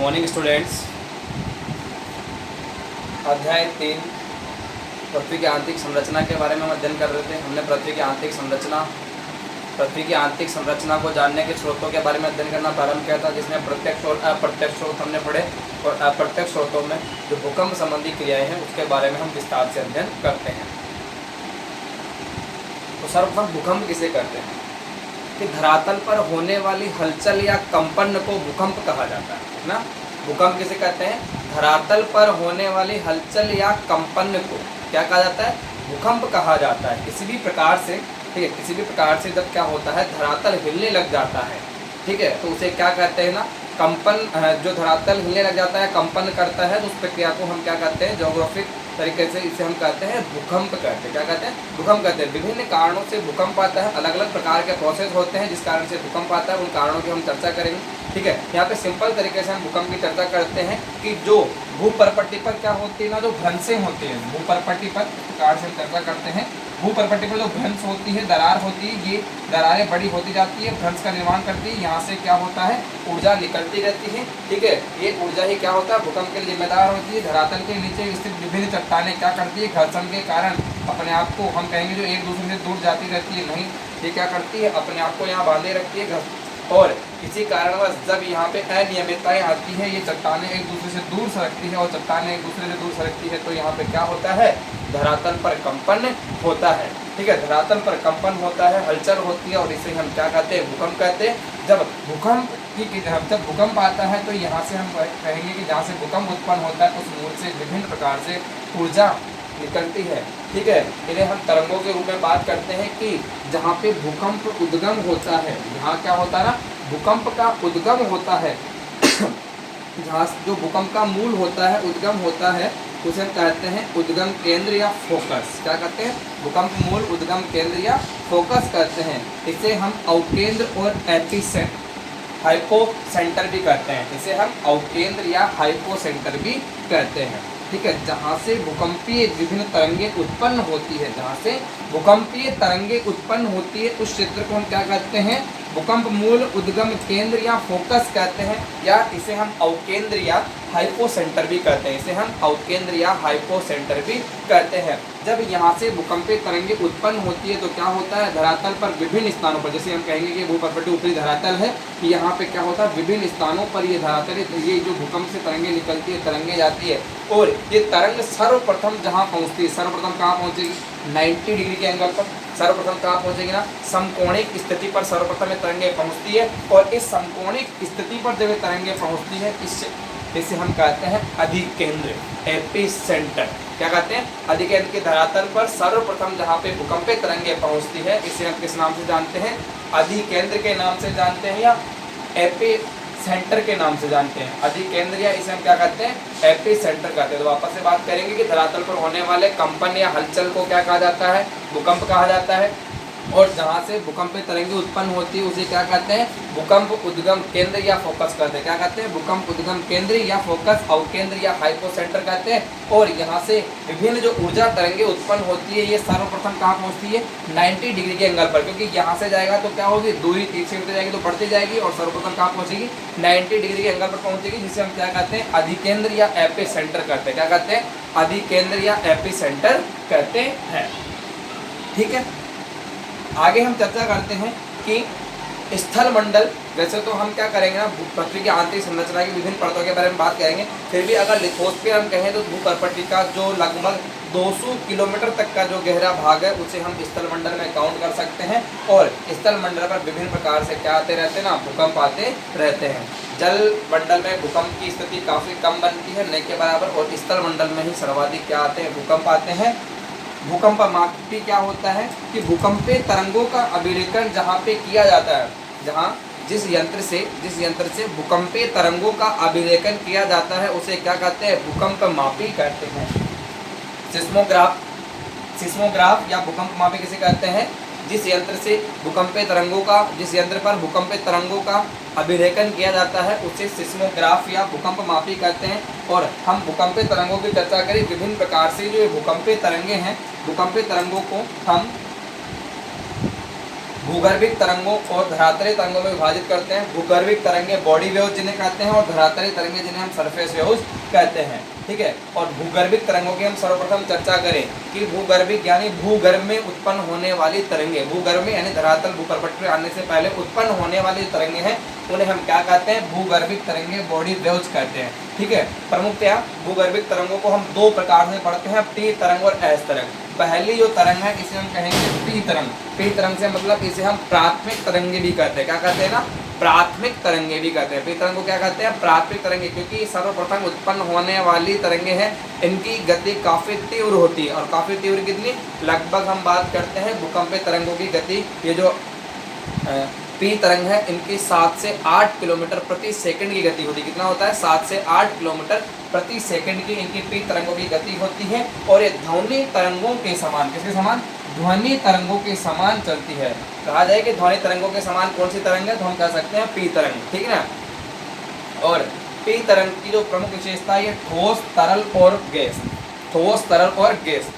Morning students. अध्याय 3 पृथ्वी की आंतरिक संरचना के बारे में हम अध्ययन कर रहे थे। हमने पृथ्वी की आंतरिक संरचना को जानने के स्रोतों के बारे में अध्ययन करना प्रारंभ किया था, जिसमें प्रत्यक्ष और अप्रत्यक्ष स्रोत हमने पढ़े। और अप्रत्यक्ष स्रोतों में जो भूकंप संबंधी क्रियाएं हैं उसके बारे में हम विस्तार से अध्ययन करते हैं। तो सर्वप्रथम भूकंप किसे कहते हैं कि धरातल पर होने वाली हलचल या कंपन को भूकंप कहा जाता है ना। भूकंप किसे कहते हैं? धरातल पर होने वाली हलचल या कंपन को क्या कहा जाता है? भूकंप कहा जाता है। किसी भी प्रकार से, ठीक है, किसी भी प्रकार से जब क्या होता है, धरातल हिलने लग जाता है, ठीक है, तो उसे क्या कहते हैं ना, कंपन। जो धरातल हिलने लग जाता है, कंपन करता है, तो उस प्रक्रिया को हम क्या कहते हैं? ज्योग्राफिक तरीके से इसे हम कहते हैं भूकंप कहते हैं। क्या कहते हैं? भूकंप कहते हैं। विभिन्न कारणों से भूकंप आता है, अलग अलग प्रकार के प्रोसेस होते हैं जिस कारण से भूकंप आता है। उन कारणों की हम चर्चा करेंगे, ठीक है। यहाँ पे सिंपल तरीके से हम भूकंप की चर्चा करते हैं कि जो भूपरपट्टी पर क्या होती है ना, जो भ्रंशें होती हैं भूपरपट्टी पर, प्रकार से हम चर्चा करते हैं। भूपरपट्टी पर जो भ्रंश होती है, दरार होती है, ये दरारें बड़ी होती जाती है, भ्रंश का निर्माण करती है। यहाँ से क्या होता है? ऊर्जा निकलती रहती है, ठीक है। ये ऊर्जा ही क्या होता है? भूकंप के लिए जिम्मेदार होती है। धरातल के नीचे स्थित विभिन्न चट्टानें क्या करती है? घर्षण के कारण अपने आप को, हम कहेंगे जो एक दूसरे से दूर जाती रहती है, नहीं, ये क्या करती है? अपने आप को यहाँ बांधे रखती है। और इसी कारणवश जब यहाँ पे अनियमितताएं आती है, ये चट्टानें एक दूसरे से दूर सरकती है और चट्टानें एक दूसरे से दूर सरकती है, तो यहाँ पे क्या होता है? धरातल पर कंपन होता है, ठीक है। धरातल पर कंपन होता है, हलचल होती है, और इसे हम क्या कहते हैं? भूकंप कहते हैं। जब भूकंप आता है तो यहाँ से हम कहेंगे कि जहाँ से भूकंप उत्पन्न होता है उस मूल से विभिन्न प्रकार से ऊर्जा निकलती है, ठीक है। इन्हें हम तरंगों के रूप में बात करते हैं कि जहाँ पे भूकंप उद्गम होता है, जहाँ क्या होता है ना, भूकंप का उद्गम होता है जहाँ जो भूकंप का मूल होता है, उद्गम होता है, उसे हम कहते हैं उद्गम केंद्र या फोकस। क्या कहते हैं? भूकंप मूल, उद्गम केंद्र या फोकस कहते हैं। इसे हम अवकेंद्र और एपिसेंटर, हाइपो सेंटर भी कहते हैं। इसे हम अवकेंद्र या हाइपो सेंटर भी कहते हैं, ठीक है। जहाँ से भूकंपीय विभिन्न तरंगें उत्पन्न होती है, जहाँ से भूकंपीय तरंगें उत्पन्न होती है, उस क्षेत्र को हम क्या कहते हैं? भूकंप मूल, उद्गम केंद्र या फोकस कहते हैं, या इसे हम अवकेंद्र या हाइपो सेंटर भी कहते हैं। इसे हम अवकेंद्र या हाइपो सेंटर भी कहते हैं। जब यहाँ से भूकंपीय तरंगें उत्पन्न होती है तो क्या होता है? धरातल पर विभिन्न स्थानों पर, जैसे हम कहेंगे कि भूपरपट्टी ऊपरी धरातल है, कि यहाँ पे क्या होता है? विभिन्न स्थानों पर ये धरातल, ये जो भूकंप से तरंगें निकलती है, तरंगें जाती है, और ये तरंग सर्वप्रथम जहाँ पहुँचती है, सर्वप्रथम कहाँ पहुँचेगी? 90 डिग्री के एंगल पर सर्वप्रथम कहाँ पहुँचेगी ना? समकोणिक स्थिति पर सर्वप्रथम ये तरंगें पहुँचती है। और इस समकोणिक स्थिति पर जब ये तरंगें पहुँचती है, इसे हम कहते हैं अधिकेंद्र, एपिसेंटर। क्या कहते हैं? अधिकेंद्र के धरातल पर सर्वप्रथम जहाँ पे भूकंपीय तरंगें पहुँचती है, इसे हम किस नाम से जानते हैं? अधिकेंद्र के नाम से जानते हैं, या एपिसेंटर के नाम से जानते हैं। अधिकेंद्र, या इसे हम क्या कहते हैं? एपिसेंटर कहते हैं। तो वापस से बात करेंगे कि धरातल पर होने वाले कंपन या हलचल को क्या कहा जाता है? भूकंप कहा जाता है। और जहाँ से भूकंपीय तरंगें उत्पन्न होती है उसे क्या कहते हैं? भूकंप उद्गम केंद्र या फोकस कहते हैं। क्या कहते हैं? भूकंप उद्गम केंद्र या फोकस, अवकेंद्र या हाइपो सेंटर कहते हैं। और यहाँ से विभिन्न जो ऊर्जा तरंगें उत्पन्न होती है, ये सर्वप्रथम कहाँ पहुँचती है? 90 डिग्री के एंगल पर, क्योंकि यहाँ से जाएगा तो क्या होगी? दूरी तीसरी होती जाएगी तो बढ़ती जाएगी, और सर्वप्रथम कहाँ पहुँचेगी? 90 डिग्री के एंगल पर पहुँचेगी, जिसे हम क्या कहते हैं? अधिकेंद्र या एपिसेंटर कहते हैं। क्या कहते हैं? अधिकेंद्र या एपिसेंटर कहते हैं, ठीक है। आगे हम चर्चा करते हैं कि स्थल मंडल, वैसे तो हम क्या करेंगे ना, पृथ्वी की आंतरिक संरचना की विभिन्न परतों के बारे में बात करेंगे। फिर भी अगर लिथोस्फीयर हम कहें तो भूपरपट्टी का जो लगभग 200 किलोमीटर तक का जो गहरा भाग है, उसे हम स्थल मंडल में काउंट कर सकते हैं। और स्थल मंडल पर विभिन्न प्रकार से क्या आते रहते हैं ना, भूकंप आते रहते हैं। जल मंडल में भूकंप की स्थिति काफ़ी कम बनती है, न के बराबर, और स्थल मंडल में ही सर्वाधिक क्या आते हैं? भूकंप आते हैं। भूकंप मापी क्या होता है कि भूकंपीय तरंगों का अभिलेखन जहाँ पे किया जाता है, जहाँ जिस यंत्र से भूकंपीय तरंगों का अभिलेखन किया जाता है, उसे क्या कहते हैं? भूकंप मापी कहते हैं। सिस्मोग्राफ या भूकंप मापी किसे कहते हैं? जिस यंत्र पर भूकंपीय तरंगों का अभिलेखन किया जाता है उसे सिस्मोग्राफ या भूकंप मापी कहते हैं। और हम भूकंपीय तरंगों की चर्चा करें, विभिन्न प्रकार से जो भूकंपीय तरंगें हैं, भूकंपीय तरंगों को हम भूगर्भिक तरंगों और धरातलीय तरंगों में विभाजित करते हैं। भूगर्भिक तरंगे बॉडी वेव्स जिन्हें कहते हैं, और धरातलीय तरंगे जिन्हें हम सरफेस वेव्स कहते हैं। ठीक है, और भूगर्भिक तरंगों की हम सर्वप्रथम चर्चा करें कि भूगर्भिक यानी भूगर्भ में उत्पन्न होने वाली तरंगे, भूगर्भ में यानी धरातल भूपटल पर आने से पहले उत्पन्न होने वाली तरंगे हैं, उन्हें हम क्या कहते हैं? भूगर्भिक तरंगे, बॉडी वेव्स कहते हैं। ठीक है, प्रमुखतया भूगर्भिक तरंगों को हम दो प्रकार से पढ़ते हैं, पी तरंग और एस तरंग। पहली जो तरंग है इसे हम कहेंगे पी तरंग। पी तरंग से मतलब इसे हम प्राथमिक तरंगे भी कहते हैं। क्या कहते हैं ना? प्राथमिक तरंगे भी कहते हैं। पी तरंग को क्या कहते हैं? प्राथमिक तरंगे, क्योंकि सर्वप्रथम उत्पन्न होने वाली तरंगे हैं, इनकी गति काफी तीव्र होती है। और काफी तीव्र कितनी? लगभग हम बात करते हैं भूकंपीय तरंगों की गति, ये जो पी तरंग है इनकी 7 से 8 किलोमीटर प्रति सेकंड की गति होती है। कितना होता है? 7 से 8 किलोमीटर प्रति सेकंड की इनकी पी तरंगों की गति होती है। और ये ध्वनि तरंगों के समान, किसके समान? ध्वनि तरंगों के समान चलती है। कहा जाए कि ध्वनि तरंगों के समान कौन सी तरंग है, तो हम कह सकते हैं पी तरंग। ठीक है ना? और पी तरंग की जो प्रमुख विशेषता है, ये ठोस, तरल और गैस, ठोस, तरल और गैस,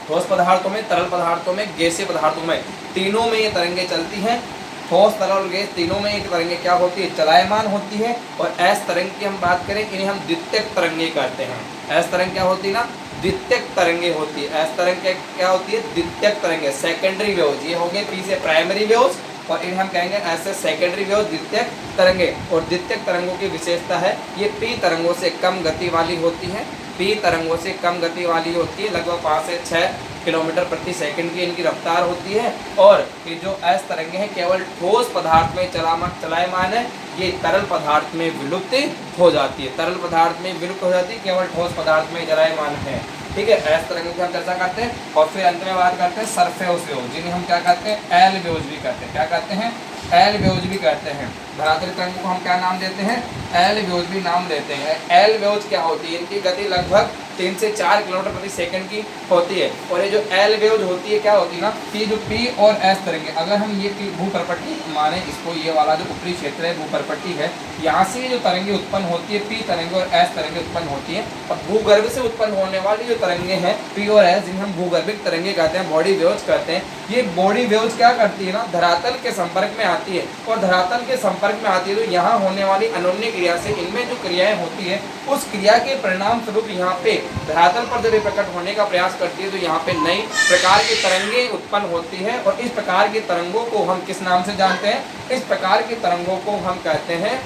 ठोस पदार्थों में, तरल पदार्थों में, गैसीय पदार्थों में, तीनों में ये तरंगे चलती हैं। ठोस, तरल और गैस तीनों में एक तरंगे क्या होती है? चलायमान होती है। और एस तरंग की हम बात करें, इन्हें हम द्वितीयक तरंगे कहते हैं। एस तरंग क्या होती है ना? द्वितीयक तरंगे होती है। एस तरंग क्या होती है? द्वितीयक तरंगे, सेकेंडरी वेव्स। ये हो गए पी से प्राइमरी वेव्स, और इन्हें हम कहेंगे ऐसे सेकेंडरी वेव, द्वितीयक तरंगे। और द्वितीयक तरंगों की विशेषता है, ये पी तरंगों से कम गति वाली होती है। पी तरंगों से कम गति वाली होती है, लगभग 5 से 6 किलोमीटर प्रति सेकंड की इनकी रफ्तार होती है। और ये जो एस तरंगे हैं केवल ठोस पदार्थ में चलायमान है, ये तरल पदार्थ में विलुप्त हो जाती है। तरल पदार्थ में विलुप्त हो जाती है, केवल ठोस पदार्थ में चलायमान है। ठीक है, एस तरंगों की हम चर्चा करते हैं। और फिर अंत में बात करते हैं सरफेस वेव, जिन्हें हम क्या कहते हैं? एल वेव्स भी कहते हैं। क्या कहते हैं? एल वेव्स भी कहते हैं। धरातलीय तरंगों को हम क्या नाम देते हैं? एल वेव्स भी नाम देते हैं। एल वेव्स क्या होती है? इनकी गति लगभग 3 से 4 किलोमीटर प्रति सेकंड की होती है। और ये जो एल वेव्स होती है क्या होती है ना, कि जो पी और एस तरंगे, अगर हम ये भूपरपट्टी माने इसको, ये वाला जो ऊपरी क्षेत्र है भूपरपट्टी है, यहाँ से जो तरंगे उत्पन्न होती है, पी तरंगे और एस तरंगे उत्पन्न होती है। और भूगर्भ से उत्पन्न होने वाली जो तरंगे हैं पी और एस, जिन्हें हम भूगर्भिक तरंगे कहते हैं, बॉडी वेव्स कहते हैं, ये बॉडी वेव्स क्या करती है ना, धरातल के संपर्क में आती है। और धरातल के संपर्क में आती है तो यहाँ होने वाली अनोन्य क्रिया से इनमें जो क्रियाएं होती है, उस क्रिया के परिणाम स्वरूप यहाँ पे धरातल पर जब ये प्रकट होने का प्रयास करती है तो यहाँ पे नई प्रकार की तरंगे उत्पन्न होती है। और इस प्रकार की तरंगों को हम किस नाम से जानते हैं? इस प्रकार की तरंगों को हम कहते हैं,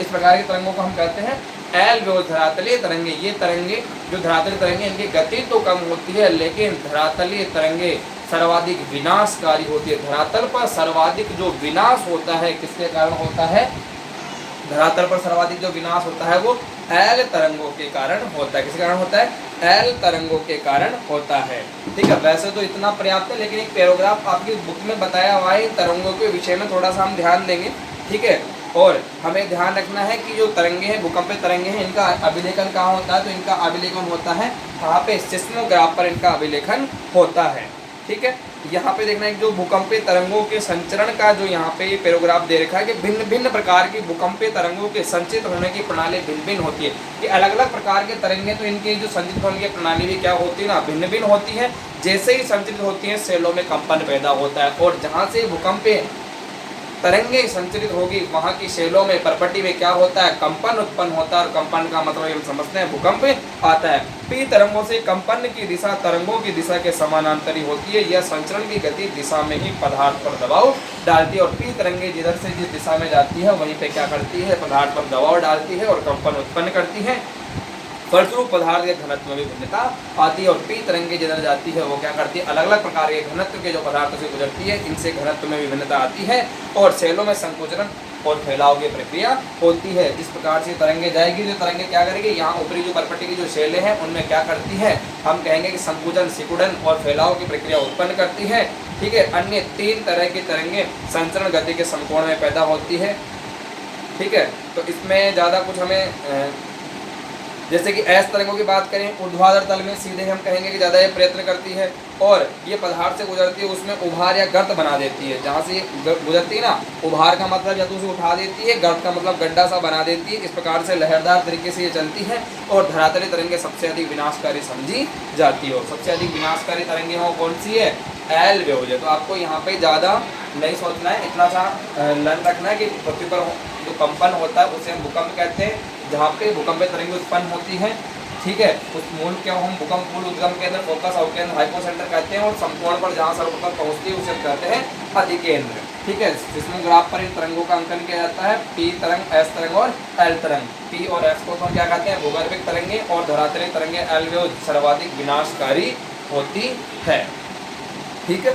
इस प्रकार की तरंगों को हम कहते हैं एल वेव्स, धरातलीय तरंगे। ये तरंगे जो धरातलीय तरंगे, इनकी गति तो कम होती है, लेकिन धरातलीय तरंगे सर्वाधिक विनाशकारी होती है। धरातल पर सर्वाधिक जो विनाश होता है किसके कारण होता है? धरातल पर सर्वाधिक जो विनाश होता है वो एल तरंगों के कारण होता है। किसके कारण होता है? एल तरंगों के कारण होता है। ठीक है, वैसे तो इतना पर्याप्त है, लेकिन एक पैराग्राफ आपकी बुक में बताया हुआ है, तरंगों के विषय में थोड़ा सा हम ध्यान देंगे। ठीक है, और हमें ध्यान रखना है कि जो तरंगे हैं, भूकंपीय तरंगे हैं, इनका अभिलेखन कहाँ होता है? तो इनका अभिलेखन होता है कहाँ पे? सिस्मोग्राफ पर इनका अभिलेखन होता है। ठीक है, यहाँ पे देखना है जो भूकंपीय तरंगों के संचरण का जो यहाँ पे पैराग्राफ दे रखा है कि भिन्न भिन्न प्रकार की भूकंपीय तरंगों के संचित होने की प्रणाली भिन्न भिन्न होती है। कि अलग अलग प्रकार के तरंगे, तो इनके जो संचित होने की प्रणाली भी क्या होती है ना, भिन्न भिन्न होती है। जैसे ही संचित होती है, सेलों में कंपन पैदा होता है, और जहाँ से भूकंपीय तरंगे संचरित होगी वहाँ की शैलों में, परपट्टी में क्या होता है? कंपन उत्पन्न होता है। और कंपन का मतलब हम समझते हैं भूकंप आता है। पी तरंगों से कंपन की दिशा तरंगों की दिशा के समानांतरी होती है। यह संचरण की गति दिशा में ही पदार्थ पर दबाव डालती है। और पी तरंगे जिधर से जिस दिशा में जाती है वहीं पे क्या करती है? पदार्थ पर दबाव डालती है और कंपन उत्पन्न करती है। फलस्वरूप पदार्थ के घनत्व में भी भिन्नता आती है। और पी तरंगे जिधर जाती है वो क्या करती है? अलग अलग प्रकार के घनत्व के जो पदार्थों से गुजरती है, इनसे घनत्व में भी भिन्नता आती है। और सेलों में संकुचन और फैलाव की प्रक्रिया होती है। जिस प्रकार से तरंगे जाएगी, जो तरंगे क्या करेगी, यहाँ ऊपरी जो परपट्टी की जो शैलें हैं उनमें क्या करती है? हम कहेंगे कि संकुचन, सिकुड़न और फैलाव की प्रक्रिया उत्पन्न करती है। ठीक है, अन्य 3 तरह की तरंगे संचरण गति के समकोण में पैदा होती है। ठीक है, तो इसमें ज़्यादा कुछ हमें जैसे कि एस तरंगों की बात करें, ऊर्ध्वाधर तल में सीधे हम कहेंगे कि ज़्यादा ये प्रयत्न करती है। और ये पदार्थ से गुजरती है, उसमें उभार या गर्त बना देती है। जहाँ से गुजरती है ना, उभार का मतलब या तो उसे उठा देती है, गर्त का मतलब गड्ढा सा बना देती है। इस प्रकार से लहरदार तरीके से ये चलती है। और धरातलीय तरंगे सबसे अधिक विनाशकारी समझी जाती है। सबसे अधिक विनाशकारी तरंगे हो कौन सी है? एल वेव्स है। तो आपको यहाँ पे ज़्यादा नहीं सोचना है, इतना सा लर्न रखना है कि पृथ्वी पर जो कंपन होता है उसे हम भूकंप कहते हैं, जहाँ पे भूकंपीय तरंगें उत्पन्न होती हैं। ठीक है, उस मूल के हम भूकंप मूल उद्गम केंद्र, फोकस आउटकेंद्र, हाइपोसेंटर कहते हैं, और समकोण पर जहाँ सर्वप्रथम पहुँचती है उसे हम कहते हैं अधिकेंद्र। ठीक है, जिसमें ग्राफ पर इन तरंगों का अंकन किया जाता है, पी तरंग, एस तरंग और एल तरंग। पी और एस को हम क्या कहते हैं, भूगर्भिक तरंगे, और धरातलीय तरंगे एल वेव सर्वाधिक विनाशकारी होती है। ठीक है।